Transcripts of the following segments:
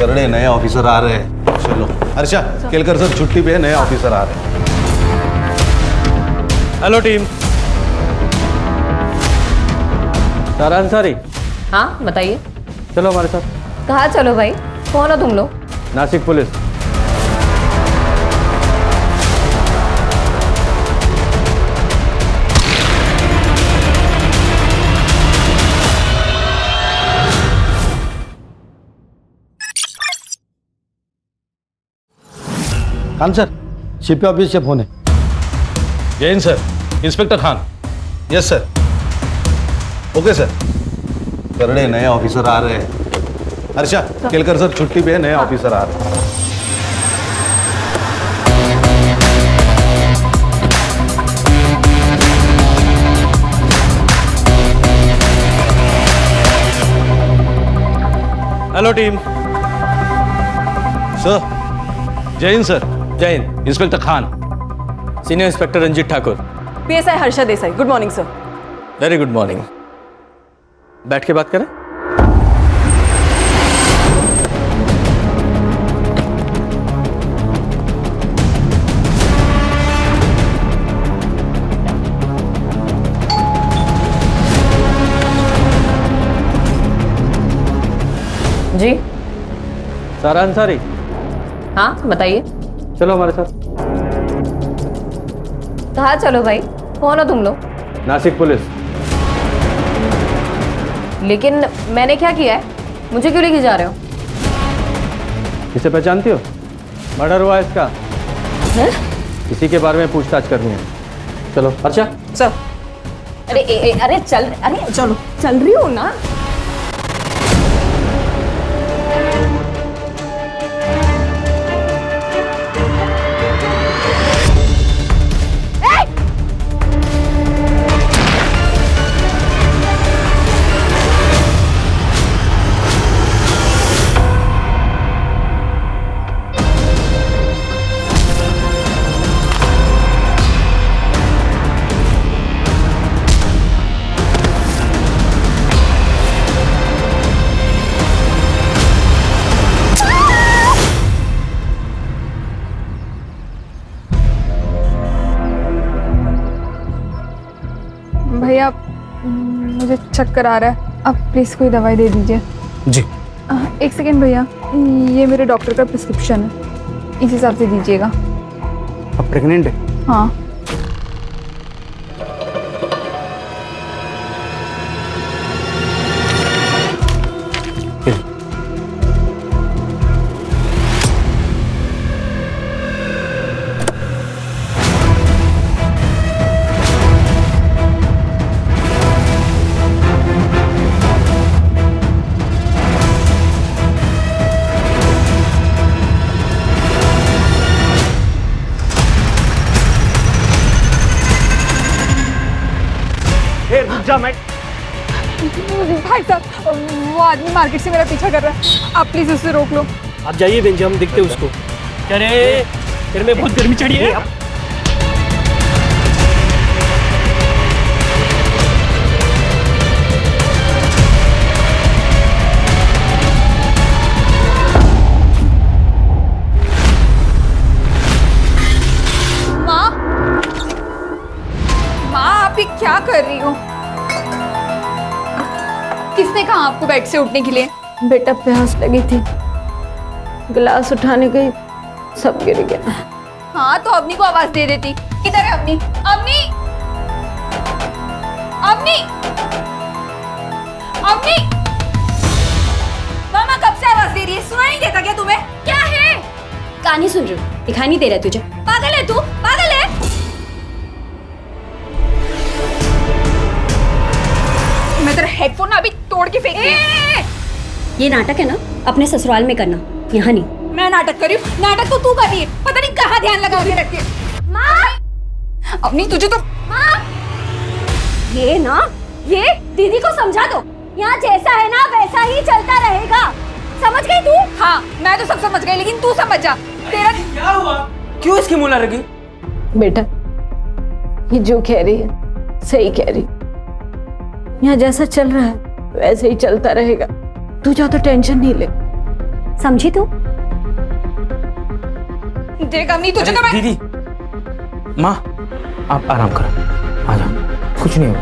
करड़े नए ऑफिसर आ रहे हैं। चलो अर्षा, केलकर सर छुट्टी पे है, नए ऑफिसर आ रहे हैं। Hello team. सारा अंसारी, हाँ बताइए। चलो हमारे साथ। कहाँ चलो भाई, कौन हो तुम लोग? Nashik police. Khan sir, CP office से फोन है। Jain sir, inspector Khan. Yes sir. Okay sir. Karde नए ऑफिसर आ रहे हैं। अर्षा, केलकर सर छुट्टी पे है, नए ऑफिसर आ रहे हैं। Hello team. Sir, Jain sir. Jain. Inspector Khan. Senior inspector Ranjit Thakur. PSI Harsha Desai. Good morning sir. Very good morning. बैठ के बात करें। जी सारा अंसारी, हाँ बताइए। चलो हमारे साथ। कहाँ चलो भाई, कौन हो तुम लोग? नासिक पुलिस। लेकिन मैंने क्या किया है, मुझे क्यों लेके जा रहे हो? इसे पहचानती हो? मर्डर हुआ है इसका। हैं? इसी के बारे में पूछताछ करनी है। चलो अर्षा। सर। अरे चलो चल रही हूँ ना। भैया मुझे चक्कर आ रहा है, आप प्लीज़ कोई दवाई दे दीजिए। जी। एक सेकेंड भैया, ये मेरे डॉक्टर का प्रिस्क्रिप्शन है, इस हिसाब से दीजिएगा। आप प्रेग्नेंट है? हाँ। भाई साहब, वो आदमी मार्केट से मेरा पीछा कर रहा है, आप प्लीज उससे रोक लो। आप जाइए बेंच, हम देखते हैं उसको। अरे फिर में बहुत गर्मी चढ़ी है। माँ, आप ये क्या कर रही हो? किसने कहा आपको बेड से उठने के लिए? बेटा प्यास लगी थी, गिलास उठाने गई, सब गिर गया। हाँ तो अवनी को आवाज दे देती। किधर है अवनी? अवनी, अवनी, अवनी! मामा कब से आवाज दे रही है, सुनाई नहीं देता क्या तुम्हें? क्या है? कहानी सुन रही हूँ, दिखाई नहीं दे रहा तुझे? पागल है तू, पागल है। मैं तेरा हेडफोन अभी तोड़ के फेंक दूंगी। ये नाटक है ना, अपने ससुराल में करना, यहाँ नहीं। मैं नाटक कर रही हूँ? नाटक तो तू कर रही है, पता नहीं कहाँ ध्यान लगा के रखती है। माँ, अपनी तुझे तो। माँ, ये ना, ये दीदी को समझा दो, यहाँ जैसा है ना वैसा ही चलता रहेगा, समझ गई तू? हाँ मैं तो सब समझ गई, लेकिन तू समझ जा। तेरा क्या हुआ? क्यों इसकी मुला लगी? बेटा, ये जो कह रही है सही कह रही, यहाँ जैसा चल रहा है वैसे ही चलता रहेगा, तू ज्यादा टेंशन नहीं ले, समझी तू? देख अम्मी तुझे तो मैं दीदी, माँ आप आराम करो, आ जाओ, कुछ नहीं होगा।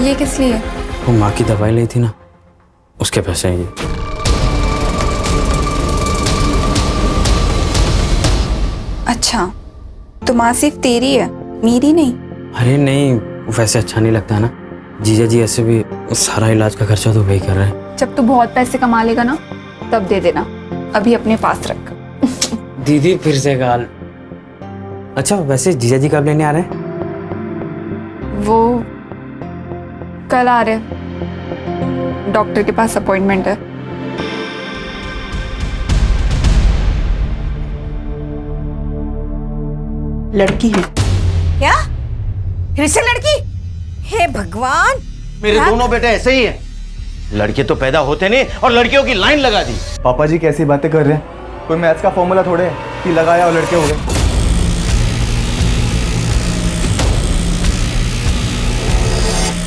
ये किस लिए? वो माँ की दवाई ली थी ना, उसके पैसे हैं ये। अच्छा, तो माँ सिर्फ तेरी है, मेरी नहीं? अरे नहीं, वैसे अच्छा नहीं लगता ना, जीजा जी ऐसे भी सारा इलाज का खर्चा तो वही कर रहे हैं। जब तू बहुत पैसे कमा लेगा ना तब दे देना, अभी अपने पास रख। दीदी फिर से गाल। अच्छा वैसे जीजा जी कब लेने आ रहे हैं? वो कल आ रहे हैं, डॉक्टर के पास अपॉइंटमेंट है। लड़की है क्या? फिर से लड़की? हे भगवान, मेरे दोनों बेटे ऐसे ही हैं। लड़के तो पैदा होते नहीं और लड़कियों की लाइन लगा दी। पापा जी कैसी बातें कर रहे हैं? कोई मैथ्स का फॉर्मूला थोड़े है कि लगाया और लड़के हो गए।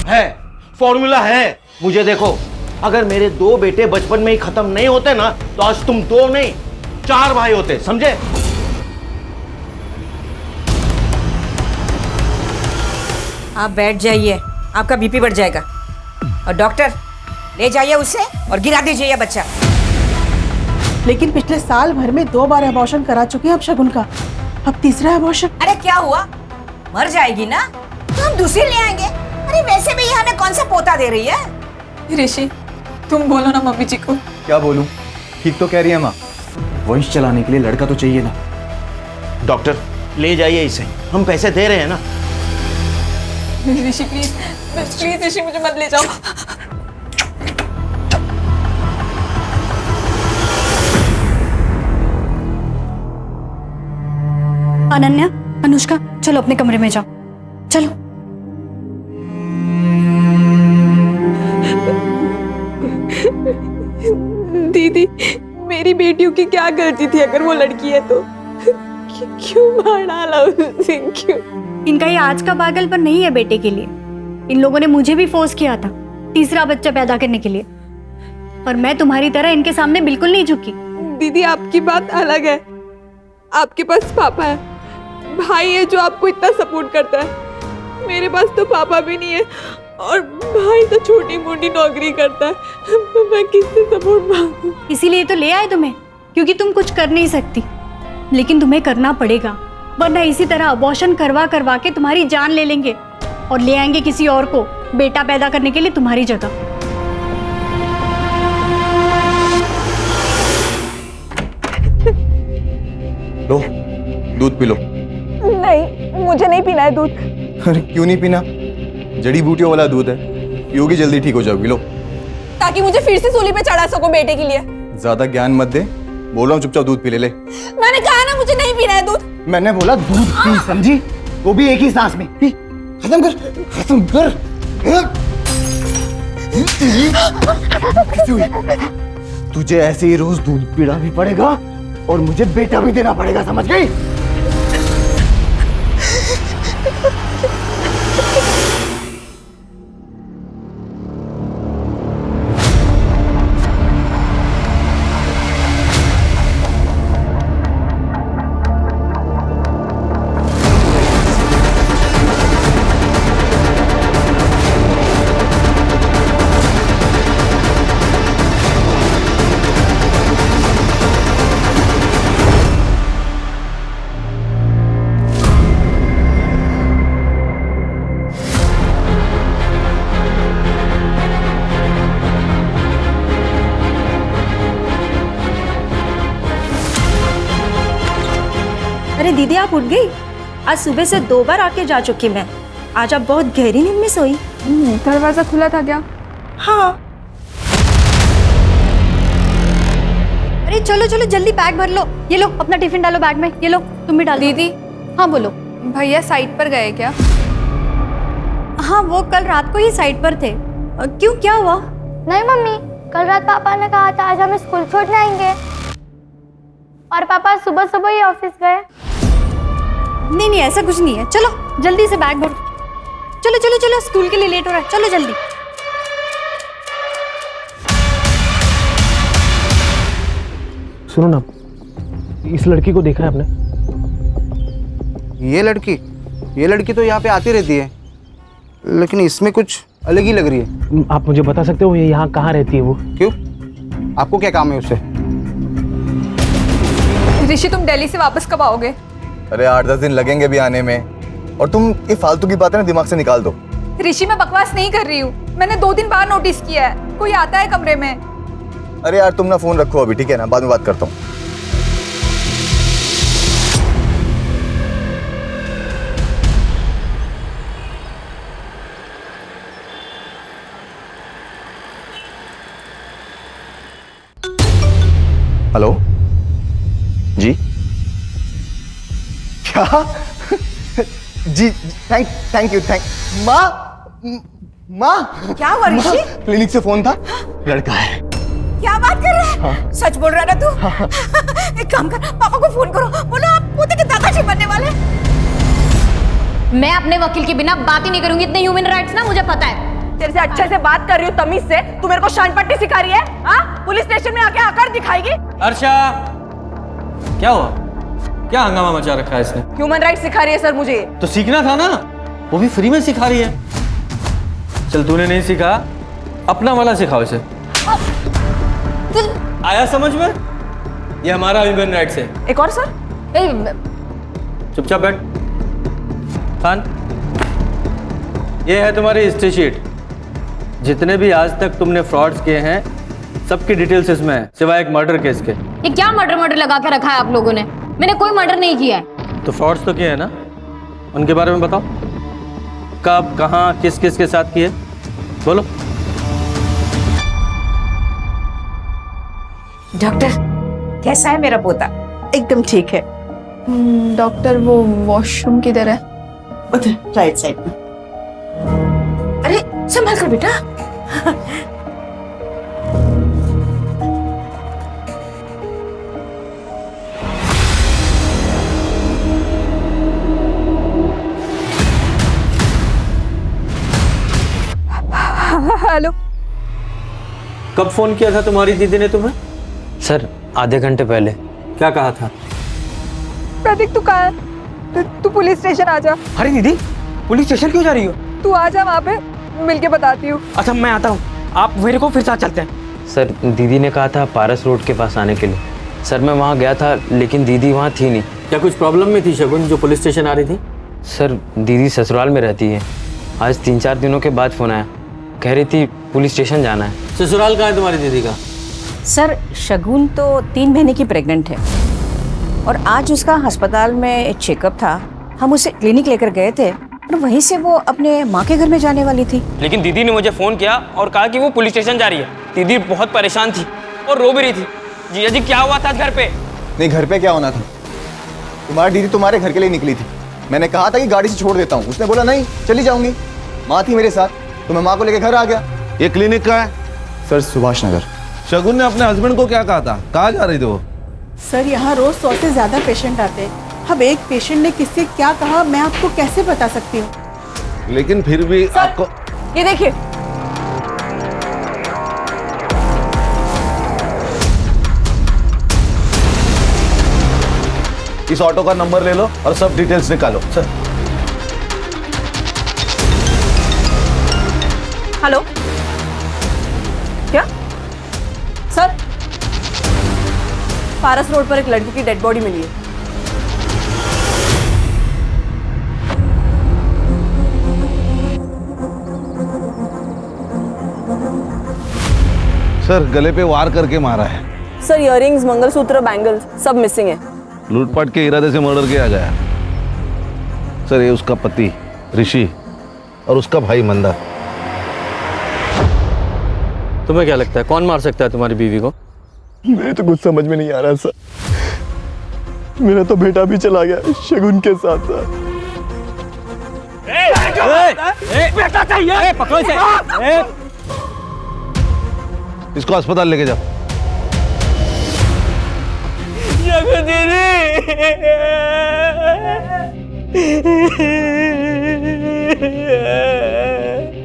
है फॉर्मूला है, मुझे देखो, अगर मेरे 2 बेटे बचपन में ही खत्म नहीं होते ना तो आज तुम 2 नहीं 4 भाई होते, समझे? आप बैठ जाइए, आपका बीपी बढ़ जाएगा। और डॉक्टर ले जाइए उसे और गिरा दीजिए ये बच्चा। लेकिन पिछले साल भर में 2 बार अबॉर्शन करा चुके हैं अब शगुन का, अब तीसरा अबॉर्शन। अरे क्या हुआ, मर जाएगी ना तो हम दूसरी ले आएंगे। अरे वैसे भी ये हमें कौन सा पोता दे रही है? ऋषि तुम बोलो ना मम्मी जी को। क्या बोलूं? ठीक तो कह रही है माँ, वंश चलाने के लिए लड़का तो चाहिए ना। डॉक्टर ले जाइए इसे, हम पैसे दे रहे हैं ना। ऋषि प्लीज प्लीज ऋषि मुझे मत ले जाओ। अनन्या, अनुष्का, चलो अपने कमरे में जाओ, चलो। दीदी मेरी बेटियों की क्या गलती थी? अगर वो लड़की है तो क्यों मार डाला उसे? क्यों? इनका ये आज का पागलपन नहीं है बेटे के लिए। इन लोगों ने मुझे भी फोर्स किया था तीसरा बच्चा पैदा करने के लिए, और मैं तुम्हारी तरह इनके सामने बिल्कुल नहीं झुकी। दीदी आपकी बात अलग है, आपके पास पापा है, भाई है जो आपको इतना सपोर्ट करता है। मेरे पास तो पापा भी नहीं है और भाई तो छोटी मोटी नौकरी करता है, मैं किससे सपोर्ट मांगूं? इसीलिए तो ले आए तुम्हें, क्योंकि तुम कुछ कर नहीं सकती, लेकिन तुम्हें करना पड़ेगा, वरना इसी तरह अबॉर्शन करवा करवा के तुम्हारी जान ले लेंगे और ले आएंगे किसी और को बेटा पैदा करने के लिए तुम्हारी जगह। लो दूध पी लो। नहीं, मुझे नहीं पीना है दूध। अरे क्यों नहीं पीना? जड़ी बूटियों वाला दूध है, पियोगी जल्दी ठीक हो जाओगी। लो। ताकि मुझे फिर से सूली पे चढ़ा सको बेटे के लिए। ज्यादा ज्ञान मत दे, बोल रहा हूँ चुपचाप दूध पी ले। मैंने कहा ना मुझे नहीं पीना है दूध। मैंने बोला दूध पी, समझी? वो भी एक ही सांस में। पी, खत्म कर, खत्म कर। तुझे ऐसे ही रोज दूध पीना भी पड़ेगा और मुझे बेटा भी देना पड़ेगा, समझ गई? अरे दीदी आप उठ गई? आज सुबह से 2 बार आके जा चुकी मैं। आज आप बहुत गहरी नींद में सोई। दरवाजा खुला था क्या? हाँ। अरे चलो चलो जल्दी बैग भर लो। ये लो अपना टिफिन डालो बैग में, ये लो तुम भी डालो। दीदी हाँ बोलो। भैया साइट पर गए क्या? हाँ वो कल रात को ही साइट पर थे। क्यों, क्या हुआ? नहीं मम्मी, कल रात पापा ने कहा था आज हम स्कूल छोड़ने आएंगे और पापा सुबह सुबह ही ऑफिस गए। नहीं नहीं ऐसा कुछ नहीं है, चलो जल्दी से बैग भरो। चलो चलो चलो, स्कूल के लिए लेट हो रहा है, चलो जल्दी। सुनो ना, इस लड़की को देखा है आपने? ये लड़की तो यहाँ पे आती रहती है, लेकिन इसमें कुछ अलग ही लग रही है। आप मुझे बता सकते हो ये यहाँ कहाँ रहती है वो? क्यों, आपको क्या काम है उससे? ऋषि, तुम दिल्ली से वापस कब आओगे? अरे 8-10 दिन लगेंगे भी आने में, और तुम ये फालतू की बातें ना दिमाग से निकाल दो। ऋषि, मैं बकवास नहीं कर रही हूँ। मैंने 2 दिन बाद नोटिस किया है, कोई आता है कमरे में। अरे यार तुम ना फोन रखो अभी, ठीक है ना, बाद में बात करता हूँ। हेलो जी, क्या? जी थैंक यू। माँ क्या हुआ ऋषि? क्लिनिक से फोन था, लड़का है। क्या बात कर रहे हैं? सच बोल रहा है ना तू? एक काम कर, पापा को फोन करो, बोलो आप पोते के दादाजी बनने वाले। मैं अपने वकील के बिना बात ही नहीं करूंगी। इतने ह्यूमन राइट्स ना मुझे पता है। तेरे से अच्छे से बात कर रही हूँ तमीज से, तू मेरे को शान पट्टी सिखा रही है? हाँ, पुलिस स्टेशन में आके आकर दिखाएगी? अर्षा, क्या हुआ? क्या हंगामा मचा रखा है इसने? ह्यूमन राइट्स सिखा रही है सर मुझे। तो सीखना था ना, वो भी फ्री में सिखा रही है। चल तूने नहीं सीखा, अपना वाला सिखाओ इसे। आया समझ में? ये हमारा ह्यूमन राइट्स है। एक और सर? चुपचाप बैठ। खान, ये है तुम्हारी हिस्ट्री शीट। जितने भी आज तक तुमने फ्रॉड्स किए हैं, सबकी डिटेल्स इसमें है, सिवाय एक मर्डर केस के। ये क्या मर्डर लगा के रखा है आप लोगों ने? मैंने कोई मर्डर नहीं किया है। तो फ्रॉड्स तो किए हैं ना, उनके बारे में बताओ। कब, कहाँ, किस किस के साथ किए, बोलो। डॉक्टर, कैसा है मेरा पोता? एकदम ठीक है। डॉक्टर, वो वॉशरूम किधर है? उधर राइट साइड में। अरे संभाल कर बेटा। हेलो, कब फोन किया था तुम्हारी दीदी ने तुम्हें? सर, आधे घंटे पहले। क्या कहा था? प्रतीक तू कहाँ है? तू पुलिस स्टेशन आ जा। अरे दीदी, पुलिस स्टेशन क्यों जा रही हो? तू आ जा, वहाँ पे मिलके बताती हूँ। अच्छा मैं आता हूँ, आप मेरे को फिर साथ चलते हैं। सर, दीदी ने कहा था पारस रोड के पास आने के लिए। सर, मैं वहाँ गया था, लेकिन दीदी वहाँ थी नहीं। क्या कुछ प्रॉब्लम में थी शगुन, जो पुलिस स्टेशन आ रही थी? सर, दीदी ससुराल में रहती है। आज 3-4 दिनों के बाद फोन आया, कह रही थी पुलिस स्टेशन जाना है। ससुराल कहाँ है तुम्हारी दीदी का? सर, शगुन तो 3 महीने की प्रेग्नेंट है, और आज उसका अस्पताल में एक चेकअप था। हम उसे क्लिनिक लेकर गए थे, और वहीं से वो अपने माँ के घर में जाने वाली थी। लेकिन दीदी ने मुझे फोन किया और कहा कि वो पुलिस स्टेशन जा रही है। दीदी बहुत परेशान थी और रो भी रही थी। जीजा जी, क्या हुआ था घर पे? नहीं, घर पे क्या होना था? तुम्हारी दीदी तुम्हारे घर के लिए निकली थी। मैंने कहा था कि गाड़ी से छोड़ देता हूँ, उसने बोला नहीं चली जाऊंगी। माँ थी मेरे साथ, तो मैं माँ को लेकर घर आ गया। ये क्लिनिक का है? सर, सुभाष नगर। शगुन ने अपने हस्बैंड को क्या कहा था? कहाँ जा रही थी वो? सर, यहाँ रोज 100 से ज्यादा पेशेंट आते हैं। अब एक पेशेंट ने किससे क्या कहा मैं आपको कैसे बता सकती हूँ? लेकिन फिर भी आपको ये देखिए, इस ऑटो का नंबर ले लो और सब डिटेल्स निकालो। सर, हेलो, क्या? सर, पारस रोड पर एक लड़की की डेड बॉडी मिली है। सर, गले पे वार करके मारा है। सर, इयररिंग्स, मंगलसूत्र, बैंगल्स सब मिसिंग है। लूटपाट के इरादे से मर्डर किया गया। सर, ये उसका पति ऋषि और उसका भाई मंदा। तुम्हें क्या लगता है कौन मार सकता है तुम्हारी बीवी को? मेरे तो कुछ समझ में नहीं आ रहा सर। मेरा तो बेटा भी चला गया शगुन के साथ। बेटा चाहिए, पकड़ो इसे। इसको अस्पताल लेके जाओ।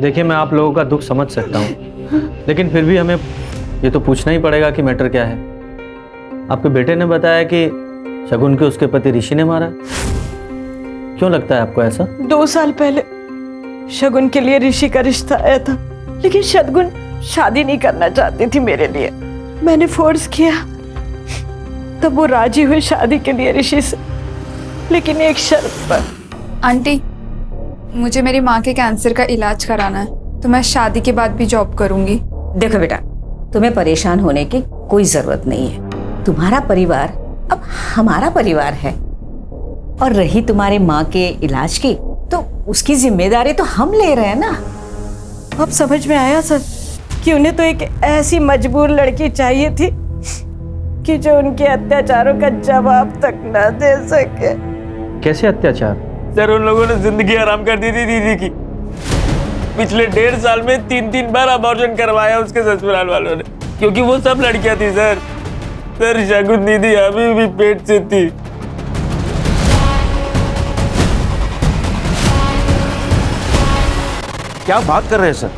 देखिए, मैं आप लोगों का दुख समझ सकता हूँ, लेकिन फिर भी हमें ये तो पूछना ही पड़ेगा कि मैटर क्या है। आपके बेटे ने बताया कि शगुन के उसके पति ऋषि ने मारा। क्यों लगता है आपको ऐसा? 2 साल पहले शगुन के लिए ऋषि का रिश्ता आया था, लेकिन शगुन शादी नहीं करना चाहती थी मेरे लिए। मैंने फोर्स किया, तब वो राजी हुई शादी के लिए ऋषि से, लेकिन एक शर्त पर। आंटी, मुझे मेरी माँ के कैंसर का इलाज कराना है, तो मैं शादी के बाद भी जॉब करूंगी। देखो बेटा, तुम्हें परेशान होने की कोई जरूरत नहीं है। तुम्हारा परिवार अब हमारा परिवार है, और रही तुम्हारे माँ के इलाज की, तो उसकी जिम्मेदारी तो हम ले रहे हैं ना। अब समझ में आया सर कि उन्हें तो एक ऐसी मजबूर लड़की चाहिए थी कि जो उनके अत्याचारों का जवाब तक न दे सके। कैसे अत्याचार? सर, उन लोगों ने जिंदगी आराम कर दी थी दीदी की। पिछले 1.5 साल में 3 बार अबॉर्शन करवाया उसके ससुराल वालों ने, क्योंकि वो सब लड़कियां थी सर। शगुन दीदी अभी भी पेट से थी। क्या बात कर रहे हैं सर?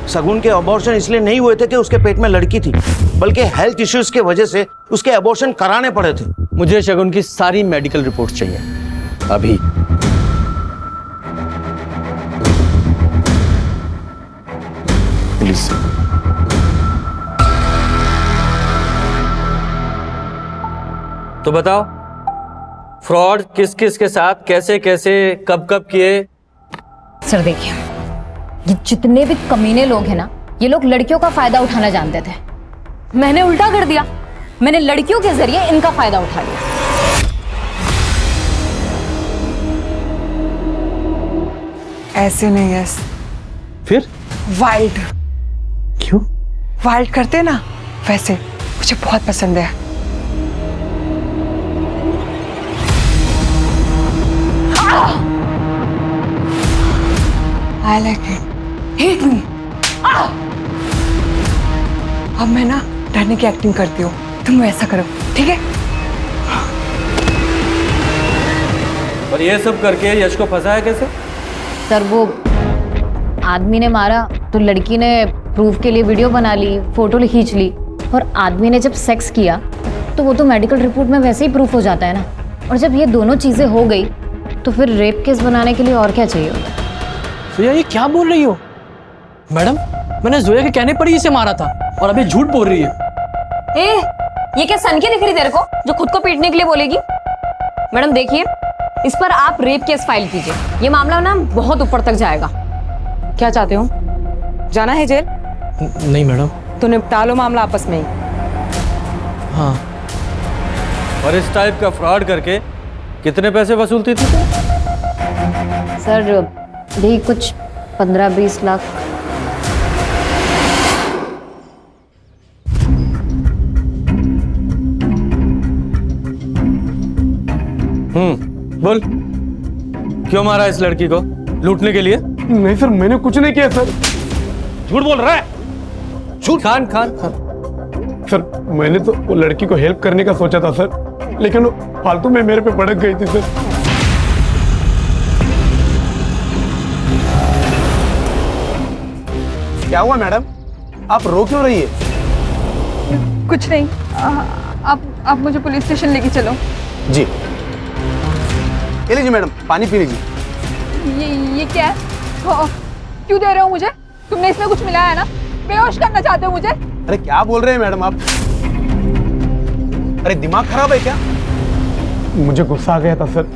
शगुन के अबॉर्शन इसलिए नहीं हुए थे कि उसके पेट में लड़की थी, बल्कि हेल्थ इश्यूज के वजह से उसके अबॉर्शन कराने पड़े थे। मुझे शगुन की सारी मेडिकल रिपोर्ट चाहिए अभी। प्लीज। तो बताओ, फ्रॉड किस किस के साथ, कैसे कैसे, कब कब किए? सर देखिए, ये जितने भी कमीने लोग हैं ना, ये लोग लड़कियों का फायदा उठाना जानते थे। मैंने उल्टा कर दिया, मैंने लड़कियों के जरिए इनका फायदा उठा लिया। ऐसे नहीं है, फिर वाइल्ड। क्यों? वाइल्ड करते ना, वैसे मुझे बहुत पसंद है। I like it. Hit me. अब मैं ना डरने की एक्टिंग करती हूँ, तुम वैसा करो, ठीक है? और ये सब करके यश को फंसाया कैसे? सर वो आदमी ने मारा तो लड़की ने प्रूफ के लिए वीडियो बना ली, फोटो खींच ली, और आदमी ने जब सेक्स किया तो वो तो मेडिकल रिपोर्ट में वैसे ही प्रूफ हो जाता है ना। और जब ये दोनों चीजें हो गई तो फिर रेप केस बनाने के लिए और क्या चाहिए होता है? जोया, ये क्या बोल रही हो? मैडम, मैंने जोया के कहने पर ही इसे मारा था, और अभी झूठ बोल रही है। ए, ये क्या सनकी दिख रही तेरे को जो खुद को पीटने के लिए बोलेगी? मैडम देखिए, इस पर आप रेप केस फाइल कीजिए, ये मामला ना बहुत ऊपर तक जाएगा। क्या चाहते हो? जाना है जेल? नहीं मैडम। तो निपटा लो मामला आपस में ही। हाँ। और इस टाइप का फ्रॉड करके कितने पैसे वसूलती थी? सर यही कुछ 15-20 लाख। बोल, क्यों मारा इस लड़की को? लूटने के लिए? नहीं सर, मैंने कुछ नहीं किया सर। झूठ बोल रहा है। झूठ। खान सर, मैंने तो वो लड़की को हेल्प करने का सोचा था सर, लेकिन वो फालतू में मेरे पे भड़क गई थी सर। क्या हुआ मैडम, आप रो क्यों रही है? कुछ नहीं, आप मुझे पुलिस स्टेशन लेके चलो। जी, ये लीजिए मैडम, पानी पी लीजिए। ये क्या है? क्यों दे रहे हो मुझे? तुमने इसमें कुछ मिलाया है ना? बेहोश करना चाहते हो मुझे? अरे क्या बोल रहे हैं मैडम आप? अरे दिमाग खराब है क्या? मुझे गुस्सा आ गया था सर,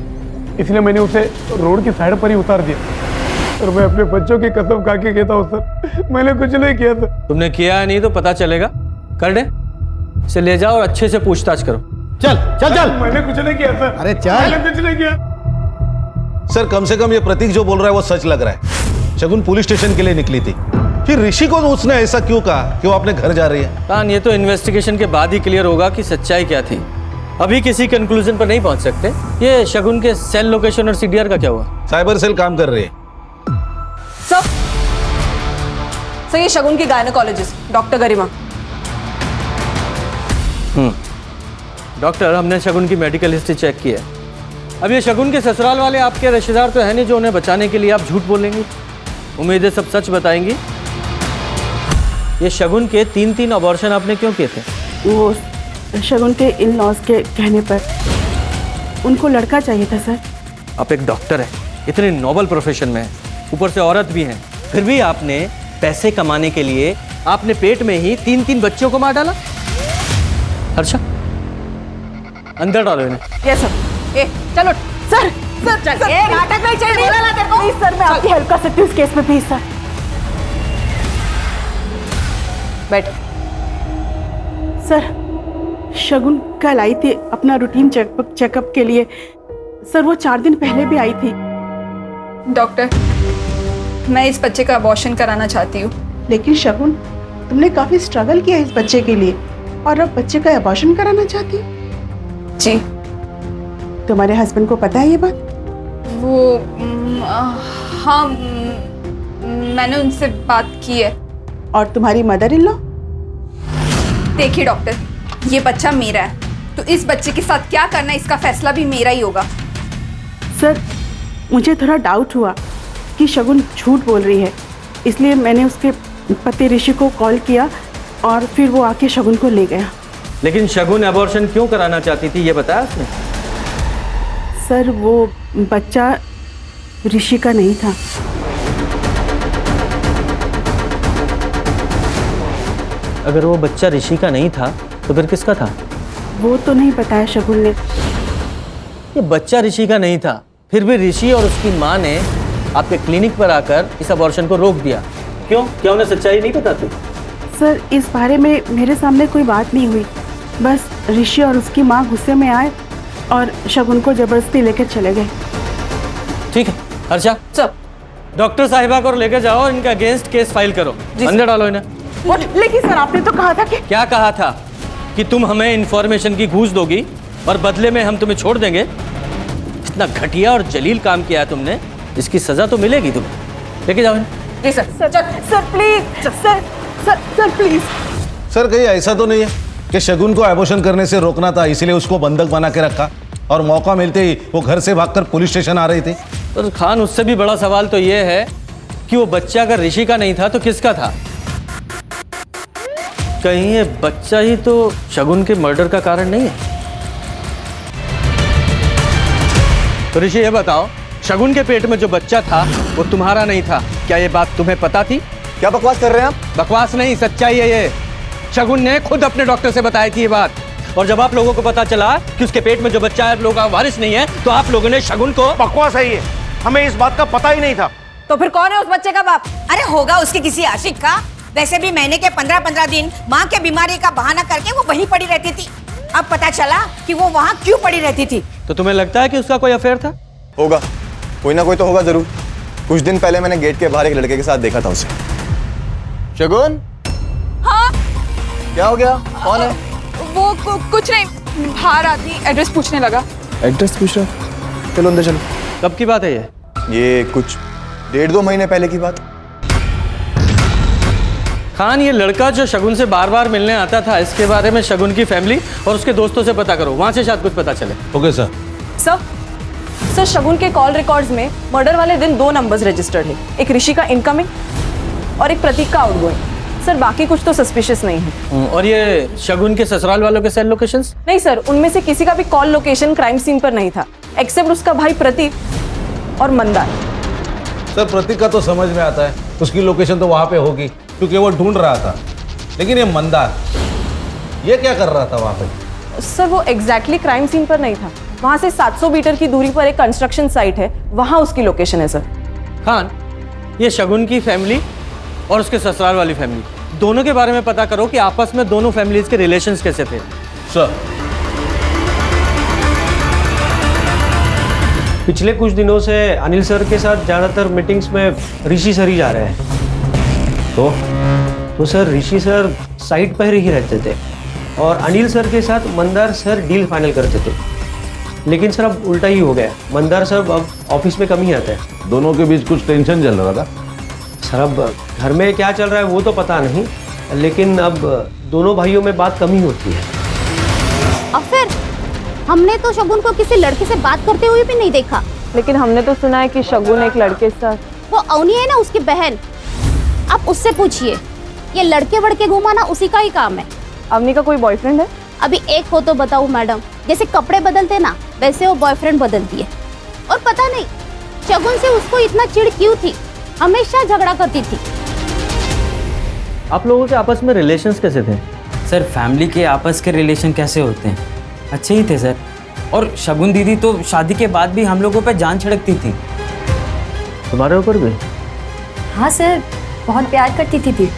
इसलिए मैंने उसे रोड की साइड पर ही उतार दिया। और मैं अपने बच्चों की कसम खा के कहता हूँ सर, मैंने कुछ नहीं किया सर। तुमने किया नहीं तो पता चलेगा। कर दे, इसे ले जाओ और अच्छे से पूछताछ करो। चल चल चल। मैंने कुछ नहीं किया सर। अरे चल। मैंने कुछ नहीं किया सर। कम से कम ये प्रतीक जो बोल रहा है वो सच लग रहा है। शगुन पुलिस स्टेशन के लिए निकली थी, फिर ऋषि को उसने ऐसा क्यों कहा कि वो अपने घर जा रही है? कान, ये तो इन्वेस्टिगेशन के बाद ही क्लियर होगा कि सच्चाई क्या थी। अभी किसी कंक्लूजन पर नहीं पहुंच सकते। ये शगुन के सेल लोकेशन और सीडीआर का क्या हुआ? साइबर सेल काम कर रही है। सर ये शगुन की गायनेकोलॉजिस्ट डॉक्टर गरिमा। डॉक्टर, हमने शगुन की मेडिकल हिस्ट्री चेक की है। अब ये शगुन के ससुराल वाले आपके रिश्तेदार तो है नहीं जो उन्हें बचाने के लिए आप झूठ बोलेंगी। उम्मीद है सब सच बताएंगी। ये शगुन के 3 अबॉर्शन आपने क्यों किए थे? वो शगुन के इन लॉज के कहने पर उनको लड़का चाहिए था सर। आप एक डॉक्टर हैं, इतने नोबल प्रोफेशन में हैं, ऊपर से औरत भी हैं, फिर भी आपने पैसे कमाने के लिए आपने पेट में ही 3-3 बच्चों को मार डाला। हर्षा, अंदर डालो इन्हें। Yes sir. ए चलो सर। सर चल नाटक नहीं चाहिए, बोला ना तेरे को। प्लीज सर, मैं आपकी हेल्प कर सकती हूँ इस केस में, प्लीज सर। बैठ। सर शगुन कल आई थी अपना रूटीन चेकअप के लिए। सर वो 4 दिन पहले भी आई थी। डॉक्टर, मैं इस बच्चे का अबॉर्शन कराना चाहती हूँ। लेकिन शगुन, तुमने काफी स्ट्रगल किया इस बच्चे के लिए और अब बच्चे का अबॉर्शन कराना चाहती हो? जी। तुम्हारे हस्बैंड को पता है ये बात? वो हाँ, मैंने उनसे बात की है। और तुम्हारी मदर इन लॉ? देखिए डॉक्टर, ये बच्चा मेरा है, तो इस बच्चे के साथ क्या करना है इसका फैसला भी मेरा ही होगा। सर मुझे थोड़ा डाउट हुआ कि शगुन झूठ बोल रही है, इसलिए मैंने उसके पति ऋषि को कॉल किया और फिर वो आके शगुन को ले गया। लेकिन शगुन अबॉर्शन क्यों कराना चाहती थी, ये बताया उसने? सर वो बच्चा ऋषि का नहीं था। अगर वो बच्चा ऋषि का नहीं था तो फिर किसका था? वो तो नहीं बताया शगुन ने। ये बच्चा ऋषि का नहीं था, फिर भी ऋषि और उसकी माँ ने आपके क्लिनिक पर आकर इस अबॉर्शन को रोक दिया। क्यों? क्या उन्हें सच्चाई नहीं पता थी? सर इस बारे में मेरे सामने कोई बात नहीं हुई, बस ऋषि और उसकी माँ गुस्से में आए और शगुन को जबरदस्ती लेकर चले गए। ठीक है हर्षा, सर डॉक्टर साहिबा को लेकर जाओ और इनका अगेंस्ट केस फाइल करो। अंदर डालो इन्हें। लेकिन सर आपने तो कहा था कि क्या कहा था? कि तुम हमें इंफॉर्मेशन की घूस दोगी और बदले में हम तुम्हें छोड़ देंगे। इतना घटिया और जलील काम किया है तुमने, इसकी सजा तो मिलेगी तुम्हें। लेके जाओ इन्हें। जी sir. Sir please sir sir sir please. Sir कहीं ऐसा तो नहीं है कि शगुन को एबॉर्शन करने से रोकना था, इसलिए उसको बंधक बना के रखा और मौका मिलते ही वो घर से भागकर पुलिस स्टेशन आ रही थी? और खान, उससे भी बड़ा सवाल तो ये है कि वो बच्चा अगर ऋषि का नहीं था तो किसका था? कहीं ये बच्चा ही तो शगुन के मर्डर का कारण नहीं है? तो ऋषि ये बताओ, शगुन के पेट में जो बच्चा था वो तुम्हारा नहीं था, क्या ये बात तुम्हें पता थी? क्या बकवास कर रहे हैं आप? बकवास नहीं, सच्चाई है ये। शगुन ने खुद अपने डॉक्टर से बताई थी ये बात, और जब आप लोगों को पता चला कि उसके पेट में जो बच्चा है आप लोगों का वारिस नहीं है, तो आप लोगों ने शगुन को। बकवास है ये, हमें इस बात का पता ही नहीं था। तो फिर कौन है उस बच्चे का बाप? अरे होगा उसके किसी आशिक का। वैसे भी महीने के 15-15 दिन माँ के बीमारी का बहाना करके वो वहीं पड़ी रहती थी। अब पता चला कि वो वहाँ क्यों पड़ी रहती थी। तो तुम्हें लगता है कि उसका कोई अफेयर था? होगा, कोई ना कोई तो होगा जरूर। कुछ दिन पहले मैंने गेट के बाहर एक लड़के के साथ देखा था उसे। शगुन? हाँ क्या हो गया? कौन है? वो कुछ नहीं, बाहर आदमी एड्रेस पूछने लगा। एड्रेस पूछ रहा? चलो अंदर चलो। कब की बात है ये? ये कुछ 1.5-2 महीने पहले की बात। खान, ये लड़का जो शगुन से बार बार मिलने आता था, इसके बारे में शगुन की फैमिली और उसके दोस्तों से पता करो, वहां से शायद कुछ पता चले। Okay sir. सर शगुन के कॉल रिकॉर्ड्स में मर्डर वाले दिन 2 नंबर्स रजिस्टर्ड है, एक ऋषि का इनकमिंग और एक प्रतीक का आउटगोइंग। सर बाकी कुछ तो सस्पिशियस नहीं है। और ये शगुन के ससुराल वालों के सेल लोकेशंस? नहीं सर, उनमें से किसी का भी कॉल लोकेशन क्राइम सीन पर नहीं था, एक्सेप्ट उसका भाई प्रतीक और मंदार। सर प्रतीक का तो समझ में आता है, उसकी लोकेशन तो वहाँ पे होगी क्योंकि वो ढूंढ रहा था, लेकिन ये मंदार ये क्या कर रहा था वहाँ पे? सर वो एग्जैक्टली क्राइम सीन पर नहीं था, वहाँ से 700 मीटर की दूरी पर एक कंस्ट्रक्शन साइट है, वहाँ उसकी लोकेशन है सर। खान, ये शगुन की फैमिली और उसके ससुराल वाली फैमिली दोनों के बारे में पता करो कि आपस में दोनों फैमिलीज के रिलेशंस कैसे थे। सर पिछले कुछ दिनों से अनिल सर के साथ ज़्यादातर मीटिंग्स में ऋषि सर ही जा रहे हैं। तो सर ऋषि सर साइट पर ही रहते थे और अनिल सर के साथ मंदार सर डील फाइनल करते थे। लेकिन सर अब उल्टा ही हो गया, मंदार सर अब ऑफिस में कम ही आते हैं। दोनों के बीच कुछ टेंशन चल रहा था? सर अब घर में क्या चल रहा है वो तो पता नहीं, लेकिन अब दोनों भाइयों में बात कम ही होती है। और फिर हमने तो शगुन को किसी लड़के से बात करते हुए भी नहीं देखा। लेकिन हमने तो सुना है कि शगुन एक लड़के के साथ। वो अवनी है ना उसकी बहन, आप उससे पूछिए, ये लड़के वड़के घुमाना उसी का ही काम है। अवनी का कोई बॉयफ्रेंड है? अभी एक हो तो बताऊं मैडम, जैसे कपड़े बदलते ना वैसे वो बॉयफ्रेंड बदलती है। और पता नहीं शगुन से उसको इतना चिढ़ क्यों थी, हमेशा झगड़ा करती थी। आप लोगों के आपस में रिलेशंस कैसे थे? सर फैमिली के आपस के रिलेशन कैसे होते हैं, अच्छे ही थे सर। और शगुन दीदी तो शादी के बाद भी हम लोगों पे जान छिड़कती थी। तुम्हारे ऊपर भी? हाँ सर, बहुत प्यार करती थी।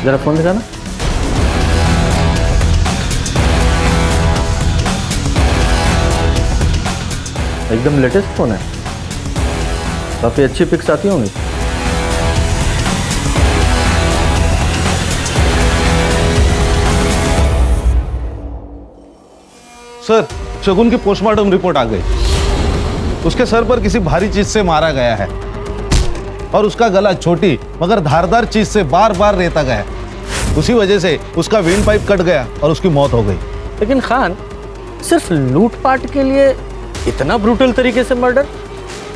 जरा फोन दिखाना। एकदम लेटेस्ट फोन है, काफी अच्छी पिक्स आती होंगी। सर शगुन की पोस्टमार्टम रिपोर्ट आ गई। उसके सर पर किसी भारी चीज से मारा गया है और उसका गला छोटी मगर धारदार चीज से बार बार रेता गया। उसी वजह से उसका विंड पाइप कट गया और उसकी मौत हो गई। लेकिन खान, सिर्फ लूटपाट के लिए इतना ब्रूटल तरीके से मर्डर,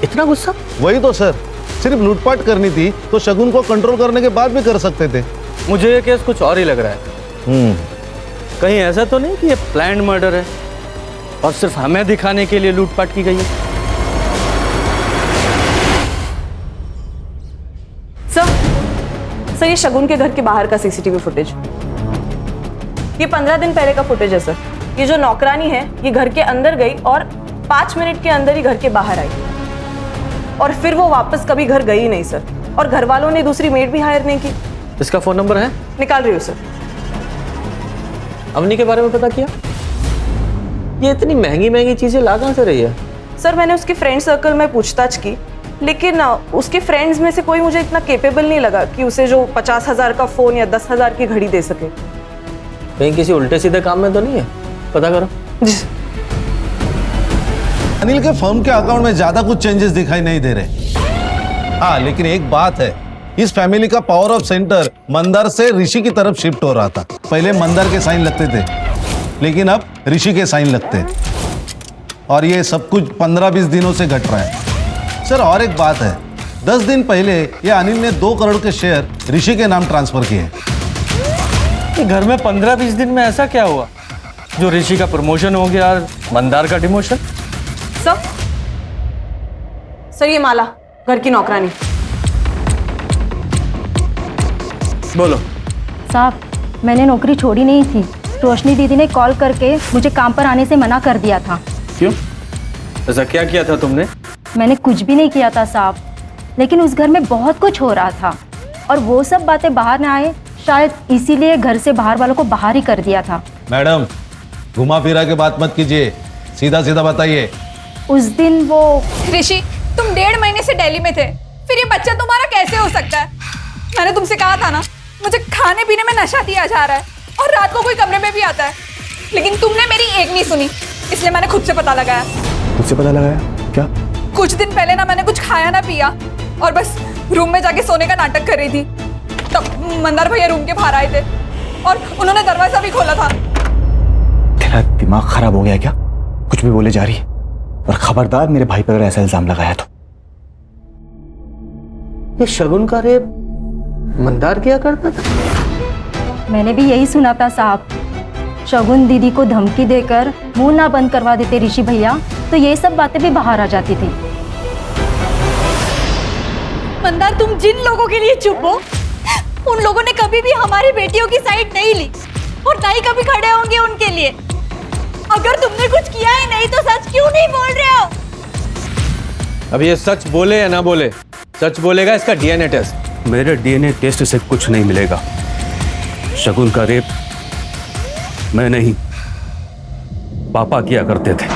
इतना गुस्सा? वही तो सर, सिर्फ लूटपाट करनी थी तो शगुन को कंट्रोल करने के बाद भी कर सकते थे। मुझे ये केस कुछ और ही लग रहा है। कहीं ऐसा तो नहीं कि ये प्लान्ड मर्डर है और सिर्फ हमें दिखाने के लिए लूटपाट की गई है? सर ये शगुन के घर के बाहर का सीसीटीवी फुटेज, ये 15 दिन पहले का फुटेज है सर। ये जो नौकरानी है ये घर के अंदर गई और 5 मिनट के अंदर ही घर के बाहर आई और फिर वो वापस कभी घर गई ही नहीं सर। और घर वालों ने दूसरी मेड भी हायर नहीं की। इसका फोन नंबर है? निकाल रही हूँ सर। अवनी के बारे में पता किया? ये इतनी महंगी महंगी चीजें ला कहाँ से रही है? सर मैंने उसके फ्रेंड सर्कल में पूछताछ की, लेकिन उसके फ्रेंड्स में से कोई मुझे इतना केपेबल नहीं लगा कि उसे जो 50,000 का फोन या 10,000 की घड़ी दे सके। कहीं किसी उल्टे सीधे काम में तो नहीं है? पता करो। अनिल के फर्म के अकाउंट में ज्यादा कुछ चेंजेस दिखाई नहीं दे रहे। हाँ लेकिन एक बात है, इस फैमिली का पावर ऑफ सेंटर मंदार से ऋषि की तरफ शिफ्ट हो रहा था। पहले मंदार के साइन लगते थे लेकिन अब ऋषि के साइन लगते हैं और ये सब कुछ 15-20 दिनों से घट रहा है। सर और एक बात है, 10 दिन पहले ये अनिल ने 2 करोड़ के शेयर ऋषि के नाम ट्रांसफर किए। घर में 15-20 दिन में ऐसा क्या हुआ जो ऋषि का प्रमोशन हो गया और मंदार का डिमोशन? सर ये माला, घर की नौकरानी। बोलो। साहब मैंने नौकरी छोड़ी नहीं थी, रोशनी दीदी ने कॉल करके मुझे काम पर आने से मना कर दिया था। क्यों? ऐसा क्या किया था तुमने? मैंने कुछ भी नहीं किया था साहब, लेकिन उस घर में बहुत कुछ हो रहा था और वो सब बातें बाहर ना आए, शायद इसीलिए घर से बाहर वालों को बाहर ही कर दिया था। मैडम घुमा फिरा के बात मत कीजिए, सीधा सीधा बताइए। उस दिन वो ऋषि, तुम 1.5 महीने से दिल्ली में थे, फिर ये बच्चा तुम्हारा कैसे हो सकता है? मैंने तुमसे कहा था ना, मुझे खाने पीने में नशा दिया जा रहा है और रात को कोई कमरे में भी आता है, लेकिन तुमने मेरी एक नहीं सुनी, इसलिए मैंने खुद से पता लगाया। खुद से पता लगाया? क्या? कुछ दिन पहले ना मैंने कुछ खाया ना पिया और बस रूम में जाके सोने का नाटक कर रही थी, तब मंदार भैया रूम के बाहर आए थे और उन्होंने दरवाजा भी खोला था। तेरा दिमाग खराब हो गया क्या? कुछ भी बोले जा रही है, और खबरदार मेरे भाई पर अगर ऐसा इल्जाम लगाया तो। ये शगुन का रेप मंदार किया करता था? मैंने भी यही सुना था साहब। शगुन दीदी को धमकी देकर मुंह ना बंद करवा देते ऋषि भैया तो ये सब बातें भी बाहर आ जाती थी। मंदार तुम जिन लोगों के लिए चुप हो, उन लोगों ने कभी भी हमारी बेटियों की साइड नहीं ली और ना ही कभी खड़े होंगे उनके लिए। अगर तुमने कुछ किया ही नहीं तो सच क्यों नहीं बोल रहे हो? अब ये सच बोले या ना बोले, सच बोलेगा इसका डीएनए टेस्ट। मेरे डीएनए टेस्ट से कुछ नहीं मिलेगा। शगुन का रेप मैं नहीं, पापा किया करते थे।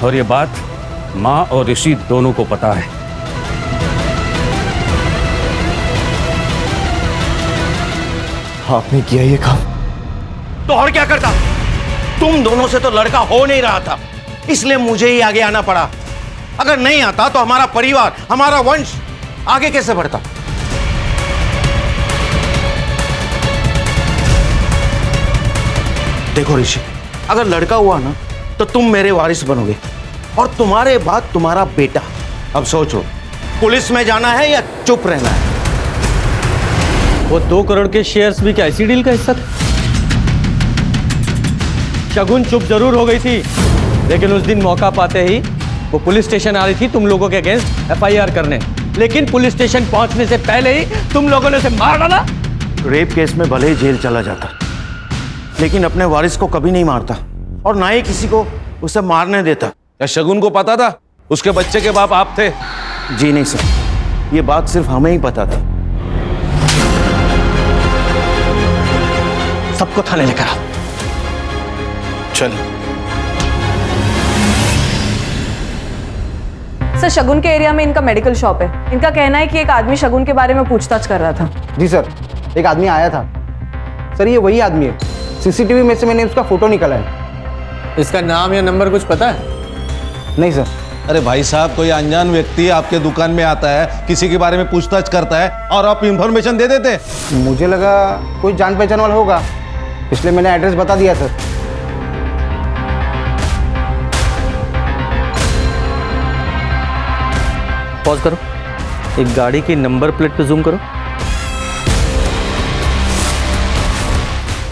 और ये बात माँ और ऋषि दोनों को पता है। आपने किया ये काम? तो और क्या करता? तुम दोनों से तो लड़का हो नहीं रहा था, इसलिए मुझे ही आगे आना पड़ा। अगर नहीं आता तो हमारा परिवार, हमारा वंश आगे कैसे बढ़ता? देखो ऋषि, अगर लड़का हुआ ना तो तुम मेरे वारिस बनोगे और तुम्हारे बाद तुम्हारा बेटा। अब सोचो, पुलिस में जाना है या चुप रहना है? वो 2 करोड़ के शेयर्स भी क्या इसी डील का हिस्सा थे? शगुन चुप जरूर हो गई थी, लेकिन उस दिन मौका पाते ही वो पुलिस स्टेशन आ रही थी तुम लोगों के अगेंस्ट FIR करने, लेकिन पुलिस स्टेशन पहुंचने से पहले ही तुम लोगों ने उसे मार डाला। रेप केस में भले ही जेल चला जाता, लेकिन अपने वारिस को कभी नहीं मारता और ना ही किसी को उसे मारने देता। क्या शगुन को पता था उसके बच्चे के बाप आप थे? जी नहीं सर, ये बात सिर्फ हमें ही पता थी। सबको थाने लेकर आओ। चल। सर, शगुन के एरिया में इनका मेडिकल शॉप है। इनका कहना है कि एक आदमी शगुन के बारे में पूछताछ कर रहा था। जी सर, एक आदमी आया था सर, ये वही आदमी है। CCTV में से मैंने उसका फोटो निकाला है। इसका नाम या नंबर कुछ पता है? नहीं सर। अरे भाई साहब, कोई अनजान व्यक्ति आपके दुकान में आता है, किसी के बारे में पूछताछ करता है और आप इंफॉर्मेशन दे देते? मुझे लगा कोई जान पहचान वाला होगा, इसलिए मैंने एड्रेस बता दिया सर। पॉज करो, एक गाड़ी की नंबर प्लेट पे जूम करो।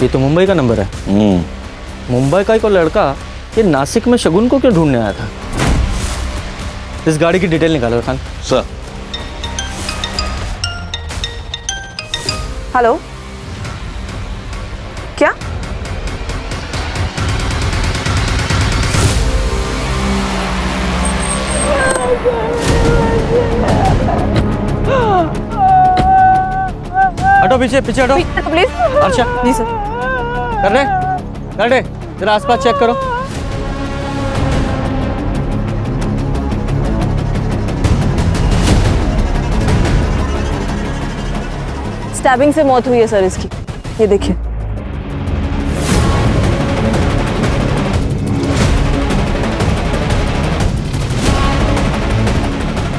ये तो मुंबई का नंबर है। मुंबई का एक और लड़का ये नासिक में शगुन को क्यों ढूंढने आया था? इस गाड़ी की डिटेल निकालो खान। सर। हेलो, क्या? हटो, पीछे पीछे हटो। प्लीज। अर्षा, जी सर। कर रहे जरा आसपास चेक करो। स्टैबिंग से मौत हुई है सर इसकी, ये देखिए।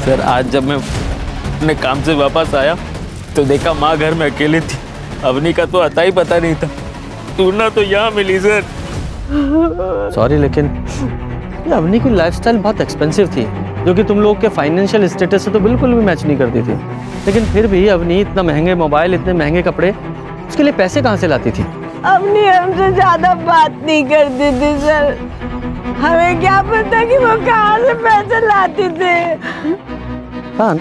सर, आज जब मैं अपने काम से वापस आया तो देखा माँ घर में अकेली थी। अवनी का तो अता ही पता नहीं था। टूना तो यहाँ मिली सर। सॉरी, लेकिन ये अवनी की लाइफस्टाइल बहुत एक्सपेंसिव थी, जो कि तुम लोग के फाइनेंशियल स्टेटस से तो बिल्कुल भी मैच नहीं करती थी। लेकिन फिर भी अवनी इतना महंगे मोबाइल, इतने महंगे कपड़े, उसके लिए पैसे कहाँ से लाती थी? अवनी हमसे ज्यादा बात नहीं करती थी सर, हमें क्या पता कि वो कहाँ से पैसे लाती थी। खान,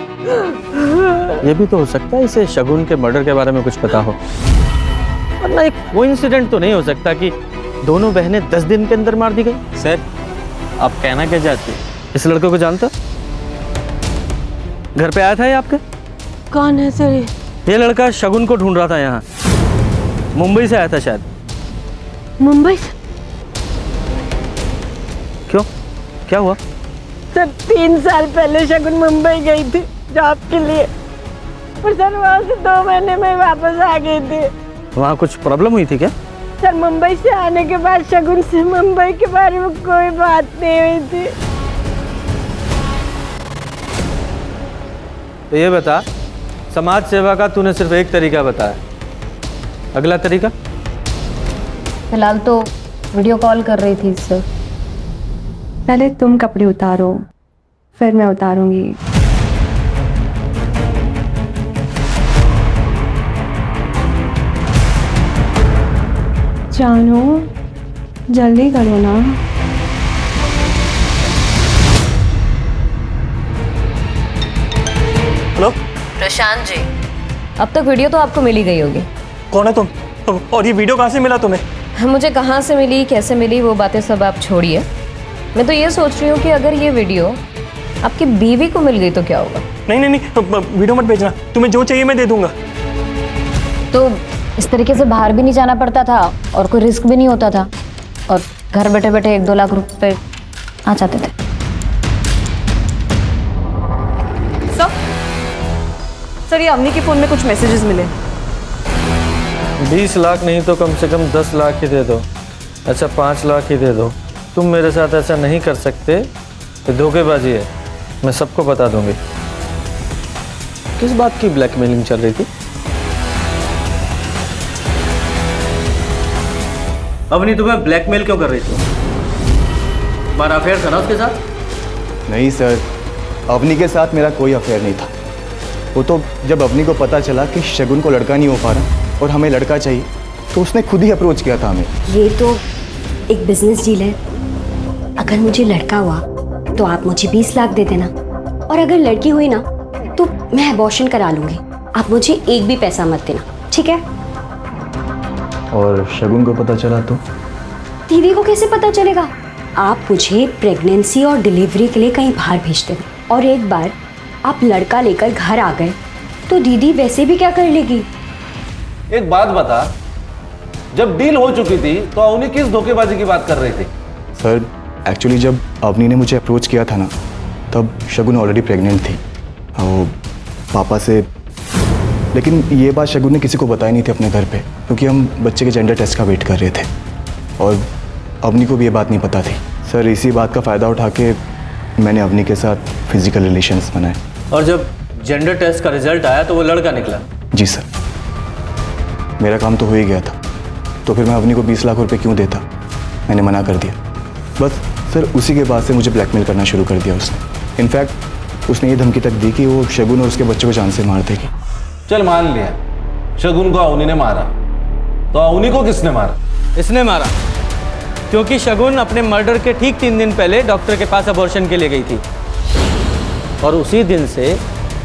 ये भी तो हो सकता है इसे शगुन के मर्डर के बारे में कुछ पता हो, वरना एक कोइंसिडेंट तो नहीं हो सकता कि दोनों बहनें 10 दिन के अंदर मार दी गई। सर, आप कहना क्या चाहते हैं? इस लड़के को जानता? घर पे आया था ये आपके? कौन है सर? ये लड़का शगुन को ढूंढ रहा था यहाँ, मुंबई से आया था शायद। मुंबई से? क्यों, क्या हुआ? सर, 3 साल पहले शगुन मुंबई गई थी जॉब के लिए, और सर वहाँ से 2 महीने में वापस आ गई थी। वहाँ कुछ प्रॉब्लम हुई थी क्या? सर, मुंबई से आने के बाद शगुन से मुंबई के बारे में कोई बात नहीं हुई थी। तो ये बता, समाज सेवा का तूने सिर्फ एक तरीका बताया, अगला तरीका? फिलहाल तो वीडियो कॉल कर रही थी सर। पहले तुम कपड़े उतारो, फिर मैं उतारूंगी। जानो, जल्दी करो ना। हेलो प्रशांत जी, अब तक वीडियो तो आपको मिल ही गई होगी। कौन है तुम, और ये वीडियो कहाँ से मिला तुम्हें? मुझे कहाँ से मिली, कैसे मिली, वो बातें सब आप छोड़िए। मैं तो ये सोच रही हूँ कि अगर ये वीडियो आपकी बीवी को मिल गई तो क्या होगा? नहीं नहीं नहीं, वीडियो मत भेजना, तुम्हें जो चाहिए मैं दे दूंगा। तो इस तरीके से बाहर भी नहीं जाना पड़ता था और कोई रिस्क भी नहीं होता था, और घर बैठे बैठे 1-2 लाख रुपए आ जाते थे। सर, ये अवनी के फोन में कुछ मैसेजेस मिले। 20 लाख नहीं तो कम से कम 10 लाख ही दे दो। अच्छा, 5 लाख ही दे दो। तुम मेरे साथ ऐसा नहीं कर सकते, ये धोखेबाजी है, मैं सबको बता दूंगी। किस बात की ब्लैकमेलिंग चल रही थी? अवनी तुम्हें ब्लैकमेल क्यों कर रही थी? तुम्हारा अफेयर था ना उसके साथ? नहीं सर, अवनी के साथ मेरा कोई अफेयर नहीं था। वो तो जब अवनी को पता चला कि शगुन को लड़का नहीं हो पा रहा और हमें लड़का चाहिए, तो उसने खुद ही अप्रोच किया था हमें। ये तो एक बिजनेस डील है। अगर मुझे लड़का हुआ तो आप मुझे 20 लाख दे देना, और अगर लड़की हुई ना तो मैं अबॉर्शन करा लूंगी। आप मुझे एक भी पैसा मत देना, ठीक है? और शगुन को पता चला तो? दीदी को कैसे पता चलेगा? आप मुझे प्रेगनेंसी और डिलीवरी के लिए कहीं बाहर भेज देना, और एक बार आप लड़का लेकर घर आ गए तो दीदी वैसे भी क्या कर लेगी? एक बात बता, जब डील हो चुकी थी तो अवनी किस धोखेबाजी की बात कर रही थी? सर एक्चुअली जब अवनी ने मुझे अप्रोच किया था ना, तब शगुन ऑलरेडी प्रेग्नेंट थी और पापा से। लेकिन ये बात शगुन ने किसी को बताई नहीं थी अपने घर पे, क्योंकि हम बच्चे के जेंडर टेस्ट का वेट कर रहे थे, और अवनी को भी ये बात नहीं पता थी। सर इसी बात का फ़ायदा उठा के मैंने अवनी के साथ फिजिकल रिलेशंस बनाए। और जब जेंडर टेस्ट का रिजल्ट आया तो वो लड़का निकला? जी सर, मेरा काम तो हो ही गया था, तो फिर मैं अवनी को 20 लाख रुपए क्यों देता? मैंने मना कर दिया। बस सर उसी के बाद से मुझे ब्लैकमेल करना शुरू कर दिया उसने। इनफैक्ट उसने ये धमकी तक दी कि वो शगुन और उसके बच्चों को जान से मार देगी। चल मान लिया शगुन को अवनी ने मारा, तो अवनी को किसने मारा? इसने मारा, क्योंकि शगुन अपने मर्डर के ठीक 3 दिन पहले डॉक्टर के पास अबॉर्शन के लिए गई थी, और उसी दिन से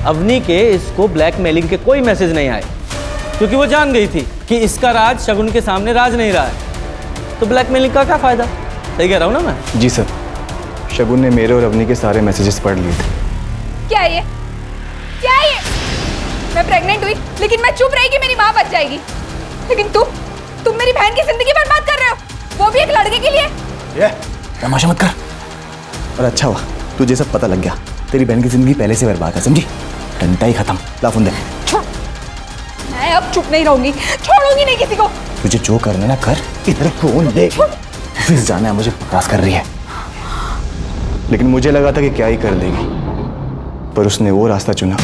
अवनी के इसको ब्लैकमेलिंग के कोई मैसेज नहीं आए, क्योंकि वो जान गई थी कि इसका राज शगुन के सामने राज नहीं रहा है, तो ब्लैकमेलिंग का क्या फायदा? सही कह रहा हूँ ना मैं? जी सर, शगुन ने मेरे और अवनी के सारे मैसेजेस पढ़ लिए थे। क्या ये? क्या ये? मैं प्रेग्नेंट हुई लेकिन मैं चुप रही कि मेरी माँ बच जाएगी, लेकिन तुम मेरी बहन की जिंदगी बर्बाद कर रहे हो, वो भी एक लड़के के लिए। ये तमाशा मत कर। और अच्छा हुआ तुझे सब पता लग गया, तेरी बहन की जिंदगी पहले से बर्बाद है, समझी? टंटा ही खत्म। ला फोन दे। मैं अब चुप नहीं रहूंगी, छोड़ूंगी नहीं किसी को। तुझे जो करना ना कर, इधर फोन दे। ऑफिस जाना है मुझे, बकवास कर रही है। लेकिन मुझे लगा था कि क्या ही कर देगी, पर उसने वो रास्ता चुना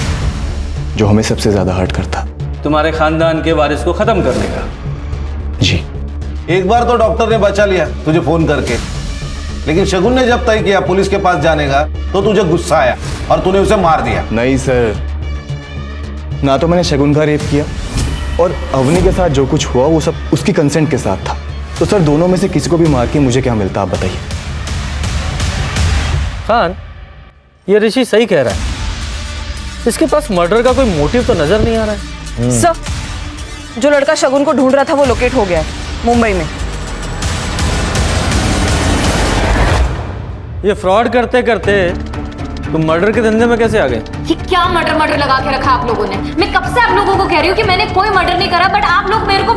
जो हमें सबसे ज्यादा हर्ट करता। तुम्हारे खानदान के वारिस को खत्म करने का। जी। एक बार तो डॉक्टर ने बचा लिया तुझे फोन करके, लेकिन शगुन ने जब तय किया पुलिस के पास जाने का, तो तुझे गुस्सा आया और तूने उसे मार दिया। नहीं सर, ना तो मैंने शगुन का रेप किया, और अवनी के साथ जो कुछ हुआ वो सब उसकी कंसेंट के साथ था। तो सर दोनों में से किसी को भी मार के मुझे क्या मिलता, आप बताइए। खान, ये ऋषि सही कह रहा है, इसके पास मर्डर का कोई मोटिव तो नजर नहीं आ रहा है। सर, जो लड़का शगुन को ढूंढ रहा था वो लोकेट हो गया है मुंबई में। ये फ्रॉड करते करते तुम मर्डर के धंधे में कैसे आ गए? ये क्या मर्डर लगा के रखा आप लोगों ने? मैं कब से आप लोगों को कह रही हूँ कि मैंने कोई मर्डर नहीं करा, बट आप लोग मेरे को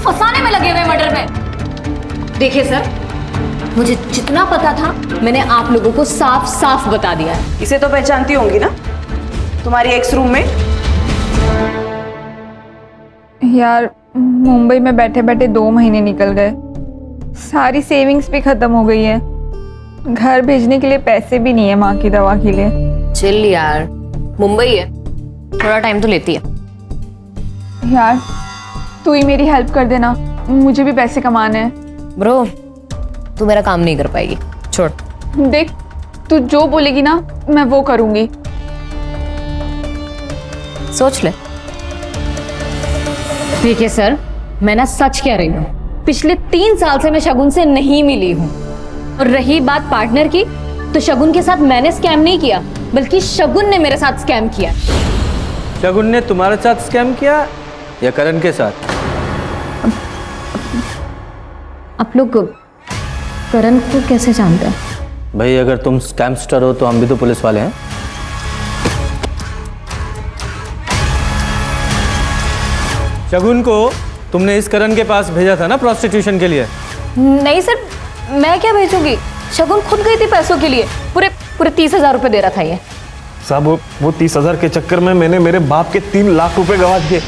फंसाने में लगे हुए मर्डर में। देखिए सर, मुझे जितना पता था मैंने आप लोगों को साफ साफ बता दिया है। इसे तो पहचानती होंगी ना, तुम्हारी एक्स रूममेट। यार मुंबई में बैठे बैठे 2 महीने निकल गए, सारी सेविंग्स भी खत्म हो गई है, घर भेजने के लिए पैसे भी नहीं है माँ की दवा के लिए। चिल यार, मुंबई है, थोड़ा टाइम तो लेती है। यार तू ही मेरी हेल्प कर देना, मुझे भी पैसे कमाने हैं। ब्रो, तू मेरा काम नहीं कर पाएगी, छोड़। देख, तू जो बोलेगी ना मैं वो करूंगी। सोच ले। देखिए सर, मैं ना सच कह रही हूँ, पिछले 3 साल से मैं शगुन से नहीं मिली हूँ। और रही बात पार्टनर की, तो शगुन के साथ मैंने स्कैम नहीं किया, बल्कि शगुन ने मेरे साथ स्कैम किया। शगुन ने तुम्हारे साथ स्कैम किया या करण के साथ? आप लोग करण को कैसे जानते हैं? भाई अगर तुम स्कैमस्टर हो तो हम भी तो पुलिस वाले हैं। शगुन को तुमने इस करण के पास भेजा था ना प्रोस्टिट्यूशन के लिए? नहीं सर, मैं क्या भेजूंगी, शगुन खुद गई थी पैसों के लिए, पूरे 30,000 रुपए दे रखा है। साहब वो 30,000 के चक्कर में मैंने मेरे बाप के 3 लाख रुपए गवा दिए।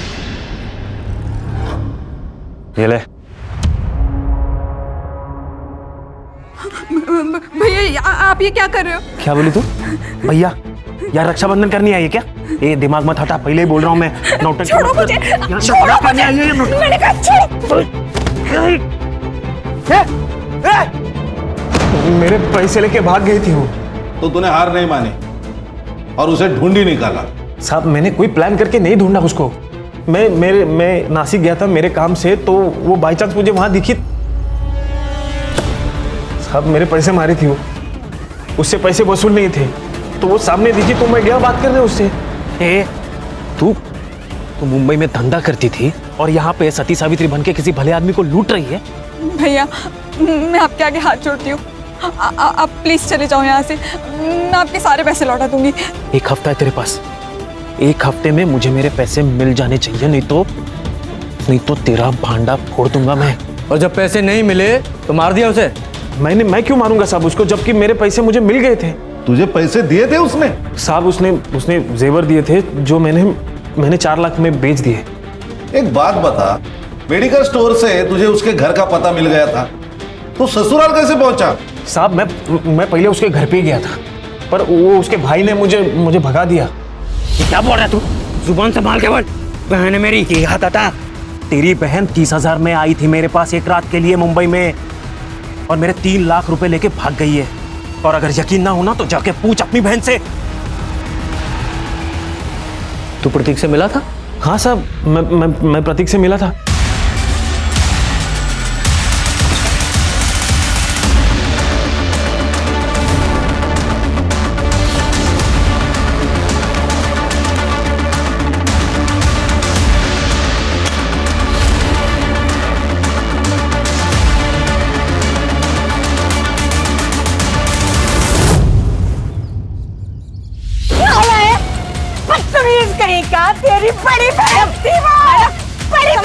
ये ले। भैया आप ये क्या कर रहे हो? क्या बोली तू? भैया यार रक्षाबंधन करनी आई है क्या? ये दिमाग मत हटा, पहले ही बोल रहा हूँ मैं। नौटंकी छोड़ो मुझे, छोड़ो मुझे, मैंने कहा छोड़ो। मेरे पैसे लेके भाग गई थी वो, तो तूने हार नहीं मानी और उसे ढूंढ ही निकाला। साहब मैंने कोई प्लान करके नहीं ढूंढा उसको। मैं नासिक गया था मेरे काम से, तो वो बाई चांस मुझे वहां दिखी। साहब मेरे पैसे मारे थी वो, उससे पैसे वसूल नहीं थे, तो वो सामने दिखी तो मैं गया बात करने उससे। तू मुंबई में धंधा करती थी और यहाँ पे सती सावित्री बन के किसी भले आदमी को लूट रही है। भैया मैं आपके आगे हाथ जोड़ती हूँ, आप प्लीज चले जाओ यहाँ से, मैं आपके सारे पैसे लौटा दूंगी। 1 हफ्ता है तेरे पास, 1 हफ्ते में मुझे मेरे पैसे मिल जाने चाहिए, नहीं तो तेरा भांडा फोड़ दूंगा मैं। और जब पैसे नहीं मिले तो मार दिया उसे? मैं क्यों मारूंगा साहब उसको, जबकि मेरे पैसे मुझे मिल गए थे। तुझे पैसे दिए थे उसने? साहब उसने जेवर दिए थे जो मैंने 4 लाख में बेच दिए। एक बात बता, मेडिकल स्टोर से तुझे उसके घर का पता मिल गया था, तो ससुराल कैसे पहुंचा? साहब मैं पहले उसके घर पे ही गया था, पर वो उसके भाई ने मुझे भगा दिया। ये क्या बोल रहा है तू? जुबान संभाल के बोल। बहन है मेरी। क्या था? तेरी बहन 30,000 में आई थी मेरे पास 1 रात के लिए मुंबई में, और मेरे 3 लाख रुपए लेके भाग गई है। और अगर यकीन ना होना तो जाके पूछ अपनी बहन से। तू प्रतीक से मिला था? हाँ साहब, मैं प्रतीक से मिला था। कहीं का तेरी बड़ी बहन थी वो, बड़ी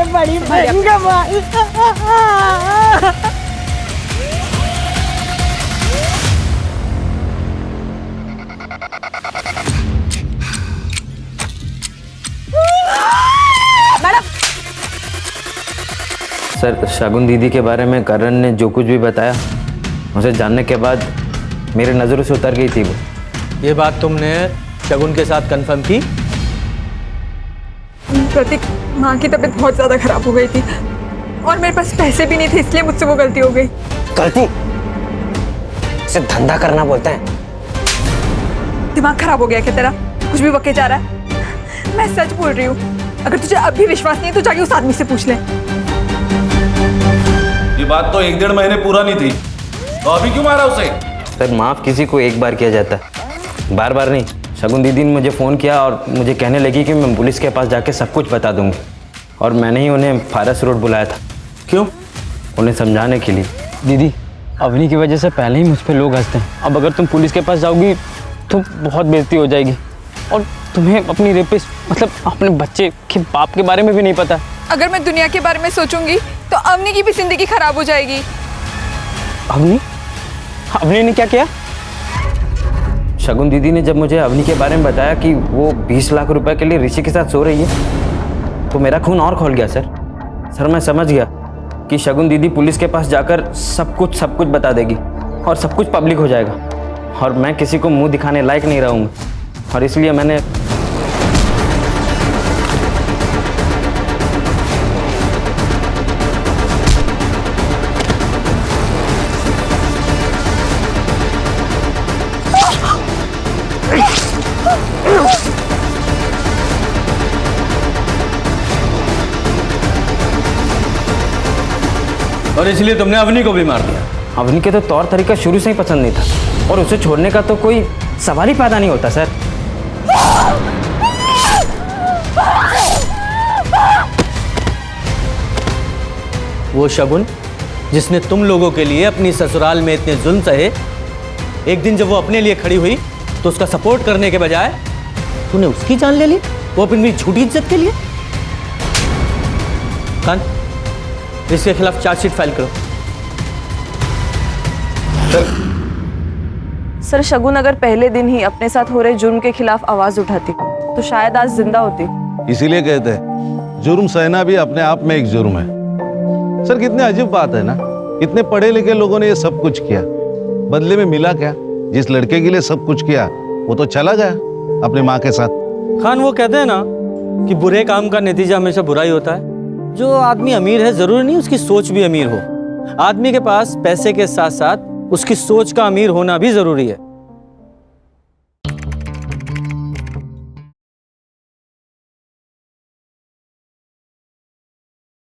बड़ी बहन कमाई। सर, शगुन दीदी के बारे में करण ने जो कुछ भी बताया, उसे जानने के बाद मेरे नज़रों से उतर गई थी वो। ये बात तुमने शगुन के साथ कंफर्म की? प्रतीक, माँ की तबीयत बहुत ज़्यादा खराब हो गई थी और मेरे पास पैसे भी नहीं थे, इसलिए मुझसे वो गलती हो गई। गलती? इसे धंधा करना बोलते हैं। दिमाग खराब हो गया क्या तेरा? कुछ भी बके जा रहा है। मैं सच बोल रही हूँ, अगर तुझे अब भी विश्वास नहीं है तो जाके उस आदमी से पूछ ले। ये बात तो 1-1.5 महीने पूरा नहीं थी, तो अभी क्यों मारा उसे? सर, माफ़ किसी को एक बार किया जाता है, बार बार नहीं। शगुन दीदी ने मुझे फ़ोन किया और मुझे कहने लगी कि मैं पुलिस के पास जाके सब कुछ बता दूंगी, और मैंने ही उन्हें फारस रोड बुलाया था। क्यों? उन्हें समझाने के लिए। दीदी, अवनी की वजह से पहले ही मुझ पे लोग हंसते हैं, अब अगर तुम पुलिस के पास जाओगी तो बहुत बेइज्जती हो जाएगी, और तुम्हें अपनी रेपिस्ट मतलब अपने बच्चे के बाप के बारे में भी नहीं पता। अगर मैं दुनिया के बारे में सोचूंगी तो अवनी की भी जिंदगी खराब हो जाएगी। अवनी ने क्या किया? शगुन दीदी ने जब मुझे अवनी के बारे में बताया कि वो 20 लाख रुपए के लिए ऋषि के साथ सो रही है, तो मेरा खून और खोल गया सर। मैं समझ गया कि शगुन दीदी पुलिस के पास जाकर सब कुछ बता देगी और सब कुछ पब्लिक हो जाएगा, और मैं किसी को मुंह दिखाने लायक नहीं रहूँगा, और इसलिए मैंने और इसलिए तुमने अवनी को भी मार दिया। अवनी के तो तौर तरीका शुरू से ही पसंद नहीं था, और उसे छोड़ने का तो कोई सवाल ही पैदा नहीं होता सर। वो शगुन जिसने तुम लोगों के लिए अपनी ससुराल में इतने जुल्म सहे, एक दिन जब वो अपने लिए खड़ी हुई तो उसका सपोर्ट करने के बजाय तूने उसकी जान ले ली, वो अपनी झूठी इज्जत के लिए। खान, इसके खिलाफ चार्जशीट फाइल करो। सर, शगुन अगर पहले दिन ही अपने साथ हो रहे जुर्म के खिलाफ आवाज उठाती तो शायद आज जिंदा होती। इसीलिए कहते हैं जुर्म सहना भी अपने आप में एक जुर्म है। सर, कितने अजीब बात है ना, इतने पढ़े लिखे लोगों ने ये सब कुछ किया, बदले में मिला क्या? जिस लड़के के लिए सब कुछ किया वो तो चला गया अपनी माँ के साथ। खान, वो कहते हैं ना कि बुरे काम का नतीजा हमेशा बुरा ही होता है। जो आदमी अमीर है जरूरी नहीं उसकी सोच भी अमीर हो। आदमी के पास पैसे के साथ साथ उसकी सोच का अमीर होना भी ज़रूरी है।